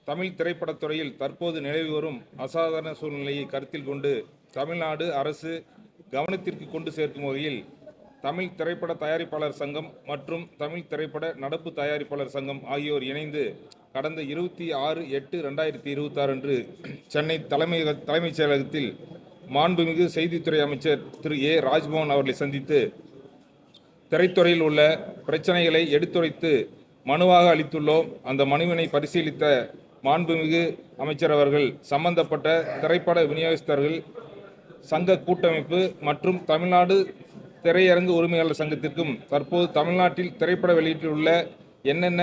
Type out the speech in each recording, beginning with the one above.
தமிழ் திரைப்படத்துறையில் தற்போது நிலவி வரும் அசாதாரண சூழ்நிலையை கருத்தில் கொண்டு தமிழ்நாடு அரசு கவனத்திற்கு கொண்டு சேர்க்கும் வகையில் தமிழ் திரைப்பட தயாரிப்பாளர் சங்கம் மற்றும் தமிழ் திரைப்பட நடப்பு தயாரிப்பாளர் சங்கம் ஆகியோர் இணைந்து கடந்த 26/8/2026 அன்று சென்னை தலைமைச் செயலகத்தில் மாண்புமிகு செய்தித்துறை அமைச்சர் திரு ஏ ராஜ்மோகன் அவர்களை சந்தித்து திரைத்துறையில் உள்ள பிரச்சனைகளை எடுத்துரைத்து மனுவாக அளித்துள்ளோம். அந்த மனுவினை பரிசீலித்த மாண்புமிகு அமைச்சர் அவர்கள் சம்பந்தப்பட்ட திரைப்பட விநியோகஸ்தர்கள் சங்க கூட்டமைப்பு மற்றும் தமிழ்நாடு திரையரங்கு உரிமையாளர் சங்கத்திற்கும் தற்போது தமிழ்நாட்டில் திரைப்பட வெளியீட்டில் உள்ள என்னென்ன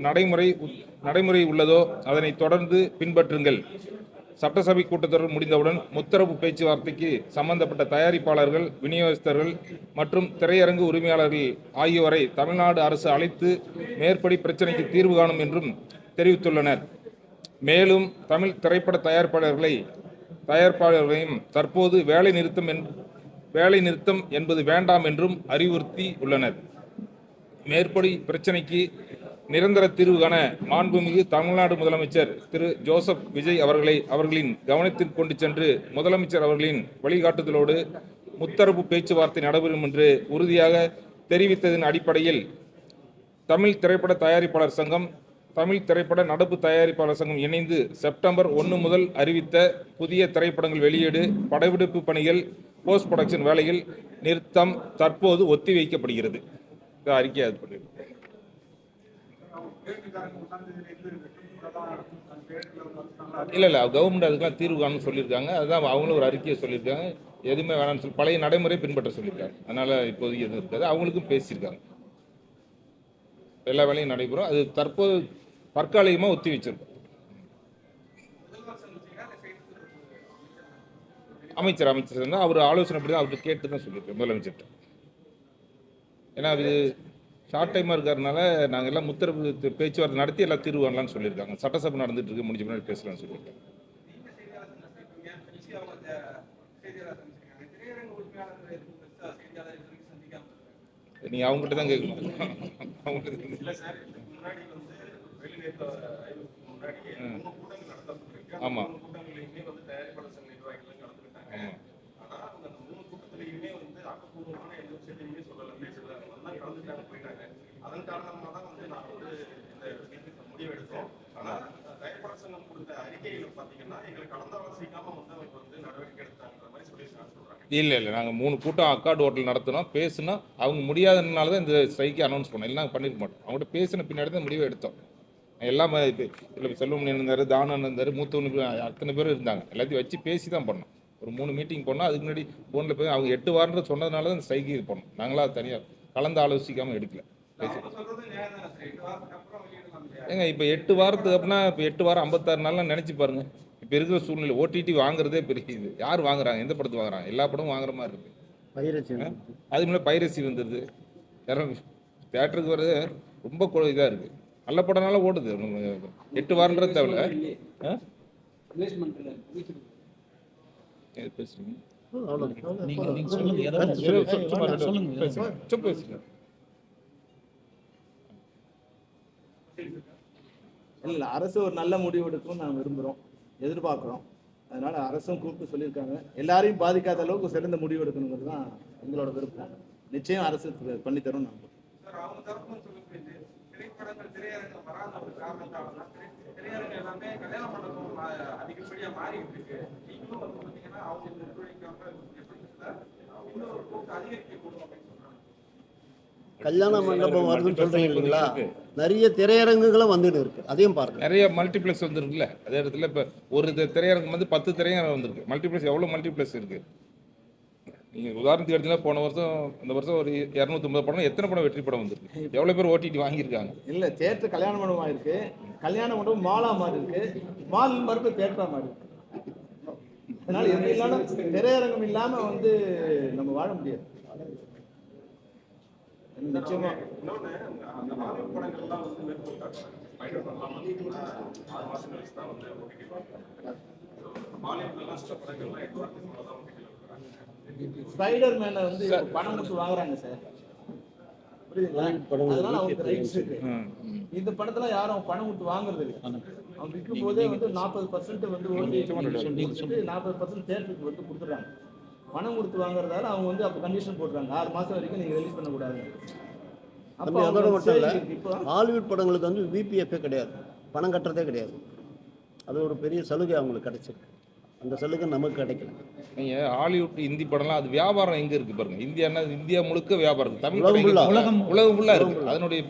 நடைமுறை உள்ளதோ அதனை தொடர்ந்து பின்பற்றுங்கள். சட்டசபை கூட்டத்தொடர் முடிந்தவுடன் முத்தரப்பு பேச்சுவார்த்தைக்கு சம்பந்தப்பட்ட தயாரிப்பாளர்கள், விநியோகஸ்தர்கள் மற்றும் திரையரங்கு உரிமையாளர்கள் ஆகியோரை தமிழ்நாடு அரசு அழைத்து மேற்படி பிரச்சனைக்கு தீர்வு காணும் என்றும் தெரிவித்துள்ளனர். மேலும் தமிழ் திரைப்பட தயாரிப்பாளர்களையும் தற்போது வேலை நிறுத்தம் என்பது வேண்டாம் என்றும் அறிவுறுத்தி உள்ளனர். மேற்படி பிரச்சனைக்கு நிரந்தர தீர்வு காண மாண்புமிகு தமிழ்நாடு முதலமைச்சர் திரு ஜோசப் விஜய் அவர்களின் கவனத்திற்கு கொண்டு சென்று முதலமைச்சர் அவர்களின் வழிகாட்டுதலோடு முத்தரப்பு பேச்சுவார்த்தை நடைபெறும் என்று உறுதியாக தெரிவித்ததன் அடிப்படையில் தமிழ் திரைப்பட தயாரிப்பாளர் சங்கம், தமிழ் திரைப்பட நடப்பு தயாரிப்பாளர் சங்கம் இணைந்து செப்டம்பர் 1 முதல் அறிவித்த புதிய திரைப்படங்கள் வெளியீடு, படப்பிடிப்பு பணிகள், போஸ்ட் ப்ரொடக்ஷன் வேலைகள் நிறுத்தம் தற்போது ஒத்திவைக்கப்படுகிறது. அறிக்கை இல்லை கவர்மெண்ட் அதுக்கெல்லாம் தீர்வு காணும்னு சொல்லியிருக்காங்க. அதுதான் அவங்களும் ஒரு அறிக்கையை சொல்லியிருக்காங்க. எதுவுமே வேணாம்னு சொல்லி பழைய நடைமுறை பின்பற்ற சொல்லியிருக்காங்க. அதனால இப்போதைக்கு எதுவும் இருக்காது. அவங்களுக்கும் பேசியிருக்காங்க. எல்லா வேலையும் நடைபெறும். அது தற்போது தற்காலிகமாக ஒத்தி வச்சிருக்கோம். அமைச்சர் தான் அவர் ஆலோசனை படி தான் அவர்கிட்ட கேட்டு தான் சொல்லியிருக்கேன் முதலமைச்சர்கிட்ட. ஏன்னா அது ஷார்ட் டைமாக இருக்கிறதுனால நாங்கள் எல்லாம் முத்தரப்பு பேச்சுவார்த்தை நடத்தி எல்லாம் தீர்வு வரலான்னு சொல்லியிருக்காங்க. சட்டசபை நடந்துட்டு இருக்கு, முடிஞ்ச பின்னாடி பேசலாம்னு சொல்லியிருக்காங்க. நீ அவங்ககிட்ட தான் கேட்கணும். ஆமாம் அதன் காரணமாக தான் நாங்கள் இந்த முடிவு எடுத்தோம். ஆனால் திரைப்பட சங்கம் கொடுத்த அறிக்கையில் பார்த்தீங்கன்னா எங்களுக்கு கலந்தாலோசிக்காம நடவடிக்கை எடுத்தாங்கிற மாதிரி சொல்றாங்க. இல்லை நாங்கள் 3 கூட்டம் அக்கார்டு ஹோட்டல் நடத்தினோம், பேசினோம். அவங்க முடியாதனால தான் இந்த ஸ்ட்ரைக்கை அனௌன்ஸ் பண்ணோம். எல்லாம் பண்ணிருக்க மாட்டோம். அவங்கள்ட்ட பேசின பின்னாடி தான் முடிவை எடுத்தோம். எல்லாம் இல்லை செல்வமணி இருந்தார், தானன் இருந்தார், மூத்தவனு அத்தனை பேரும் இருந்தாங்க. எல்லாத்தையும் வச்சு பேசி தான் பண்ணோம். ஒரு 3 மீட்டிங் பண்ணோம். அதுக்கு முன்னாடி ஃபோனில் போய் அவங்க 8 வாரம் சொன்னதுனால தான் ஸ்ட்ரைக்கு இது பண்ணோம். நாங்களாக தனியாக கலந்து ஆலோசிக்காமல் எடுக்கல. ஏங்க இப்போ 8 வாரத்துக்கு அப்படின்னா இப்போ 8 வாரம் 56 நாள்லாம் நினச்சி பாருங்க. இப்போ இருக்கிற சூழ்நிலை OTT வாங்குறதே பெரிய இது. யார் வாங்குறாங்க? எந்த படத்துக்கு வாங்குறாங்க? எல்லா படமும் வாங்குற மாதிரி இருக்கு. அதுக்கு முன்னாடி பைரசி வந்துடுது. யாரும் தேட்டருக்கு வர்றது ரொம்ப இதாக இருக்குது. நல்ல படம்னால ஓடுது. 8 வாரன்றது தேவையில்ல. பேசுறீங்க இல்ல, அரசு ஒரு நல்ல முடிவு எடுக்கும் நாங்கள் விரும்புகிறோம், எதிர்பார்க்குறோம். அதனால அரசும் கூப்பிட்டு சொல்லியிருக்காங்க. எல்லாரையும் பாதிக்காத அளவுக்கு சிறந்த முடிவு எடுக்கணுங்கிறது தான் எங்களோட விருப்பம். நிச்சயம் அரசு பண்ணித்தரும். நாங்கள் கல்யாண மண்டபம் வருதுன்னு சொல்றீங்க இல்லைங்களா? நிறைய திரையரங்குகளும் வந்துட்டு இருக்கு. அதையும் பாருங்க. நிறைய மல்டிப்ளெக்ஸ் வந்துருக்குல்ல. அதே இடத்துல இப்போ ஒரு திரையரங்கு 10 திரையரங்கு வந்திருக்கு. மல்டிப்ளெக்ஸ் எவ்வளோ மல்டிப்ளெக்ஸ் இருக்கு? நீங்கள் உதாரணத்துக்கு எடுத்தீங்கன்னா போன வருஷம் இந்த வருஷம் ஒரு 250 படம், எத்தனை படம் வெற்றி படம் வந்திருக்கு? எவ்வளோ பேர் OTT வாங்கியிருக்காங்க? இல்லை, தேட்டர் கல்யாண மண்டபமாக இருக்கு, கல்யாண மண்டபம் மாலா மாதிரி இருக்கு, மால் மறுப்பு தேட்டரா மாதிரி இருக்கு. அதனால எது இல்லாம திரையரங்கம் இல்லாம நம்ம வாழ முடியாது. நிச்சயமா ஸ்பைடர் மேன பணம் கொடுத்து வாங்குறாங்க சார். புரியுதுங்களா? அதனால அவங்க ரைட்ஸ் இருக்கு. இந்த படத்துல யாரும் பணம் கொடுத்து வாங்குறது இல்லை. அவன் விற்கும் போதே வந்து 40% வந்து ஓடிடி 40% தேட்டருக்கு வந்து கொடுத்துட்றாங்க. பணம் கொடுத்து வாங்குறதால அவங்க வந்து அப்போ கண்டிஷன் போடுறாங்க 6 மாசம் வரைக்கும் நீங்க ரிலீஸ் பண்ணக்கூடாது. அப்போ அதோட மட்டும் இல்லை, இப்போ ஹாலிவுட் படங்களுக்கு வந்து விபிஎஃப்பே கிடையாது, பணம் கட்டுறதே கிடையாது. அது ஒரு பெரிய சலுகை அவங்களுக்கு கிடைச்சிருக்கு. அந்த சலுகை நமக்கு கிடைக்கல. நீங்கள் ஹாலிவுட் ஹிந்தி படம்லாம் அது வியாபாரம் எங்கே இருக்குது பாருங்கள். இந்தியா முழுக்க வியாபாரம் இருக்குது. தமிழ் உலகம் படம் full-ஆ. உலகம் ஃபுல்லாக இருக்குது. அதனுடைய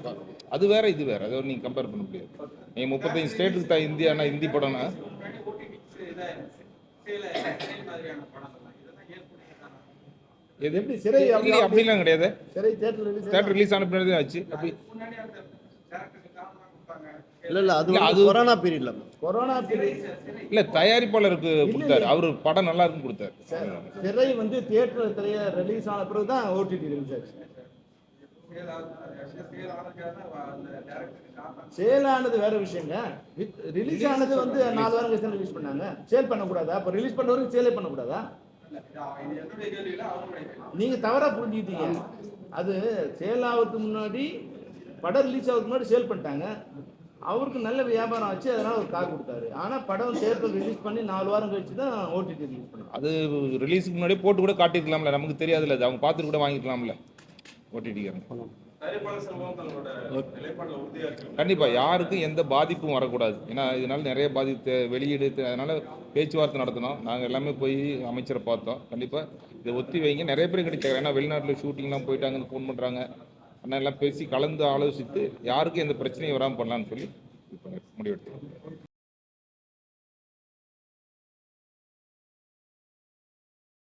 அது வேற இது வேற, அதை நீங்கள் கம்பேர் பண்ண முடியாது. நீங்கள் 35 ஸ்டேட்டுக்கு தான் இந்தியானா ஹிந்தி படம்னா எது எப்படி சிறை இல்லையே, அப்படிலாம் கிடையாது. சிறை தேட்டர் தேட்டர் ரிலீஸ் ஆன பின்னாடி தான் ஆச்சு. அப்படி இல்லை அது இல்ல, அது கொரோனா பீரியட்ல. கொரோனா பீரியட் இல்லை, தயாரிப்பாளருக்கு கொடுத்தாரு. அவர் படம் நல்லா இருக்குன்னு கொடுத்தாரு. சிறை வந்து தியேட்டர் ரிலீஸ் ஆன பிறகு தான் ஓடிடி ரிலீஸ் ஆச்சு. சேல் ஆனது வேற விஷயங்க. ரிலீஸ் ஆனது வந்து 4 வாரம் கழிச்சு ரிலீஸ் பண்ணாங்க. சேல் பண்ணக்கூடாதா? அப்போ ரிலீஸ் பண்ண வரைக்கும் சேலே பண்ணக்கூடாதா? நீங்க தவறா புரிஞ்சுக்கிட்டீங்க. அது சேல் ஆகிறதுக்கு முன்னாடி, படம் ரிலீஸ் ஆகிறதுக்கு முன்னாடி சேல் பண்ணிட்டாங்க. அவருக்கு நல்ல வியாபாரம் ஆச்சு, அதனால ஒரு கார் கொடுத்தாரு. ஆனா படம் தியேட்டர் ரிலீஸ் பண்ணி 4 வாரம் கழிச்சு தான் ஓடிடி ரிலீஸ் பண்ணாங்க. அது ரிலீஸுக்கு முன்னாடி போட்டு கூட காட்டியிருக்கலாம்ல, நமக்கு தெரியாதுல்ல. அது அவங்க பார்த்துட்டு கூட வாங்கிக்கலாம்ல ஓடிடிக்காரங்க. தயாரிப்பாளர் சங்கம் தங்களோட நிலைப்பாடுல உறுதியா இருக்கு. கண்டிப்பாக யாருக்கும் எந்த பாதிப்பும் வரக்கூடாது. ஏன்னா இதனால நிறைய பாதிப்பு வெளியீடு, அதனால பேச்சுவார்த்தை நடத்தினோம். நாங்கள் எல்லாமே போய் அமைச்சரை பார்த்தோம். கண்டிப்பாக இதை ஒத்தி வைங்க. நிறைய பேர் கிடைச்சாங்க. ஏன்னா வெளிநாட்டில் ஷூட்டிங்லாம் போயிட்டாங்கன்னு ஃபோன் பண்ணுறாங்க. ஆனால் எல்லாம் பேசி கலந்து ஆலோசித்து யாருக்கும் எந்த பிரச்சனையும் வராமல் பண்ணலான்னு சொல்லி முடிவெடுத்தோம்.